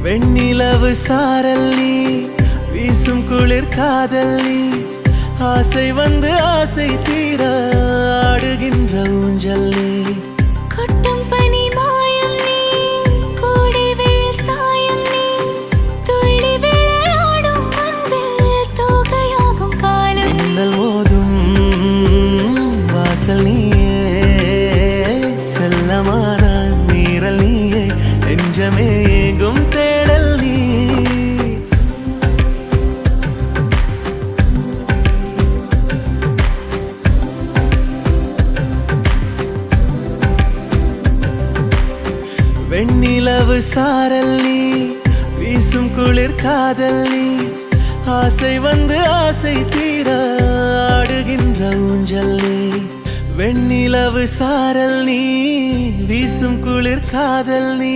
வெண்ணிலவு சாரல் நீ, வீசும் குளிர் காதல் நீ, ஆசை வந்து ஆசை தீர ஆடுகின்ற ஊஞ்சல் நீ. கொட்டும் பனி மாயம் நீ, கோடை வெயில் சாயம் நீ, துள்ளி விளையாடும் அன்பில் தோகையாகும் காலம். மின்னல் மோதும் வாசல் நீயே, செல்லமான நீரல் நீயே, நெஞ்சமே எங்கும் தேடல் நீ. வெண்ணிலவு சாரல் நீ, வீசும் குளிர் காதல் நீ, ஆசை வந்து ஆசை தீர ஆடுகின்ற ஊஞ்சல் நீ. வெண்ணிலவு சாரல் நீ, வீசும் குளிர் காதல் நீ,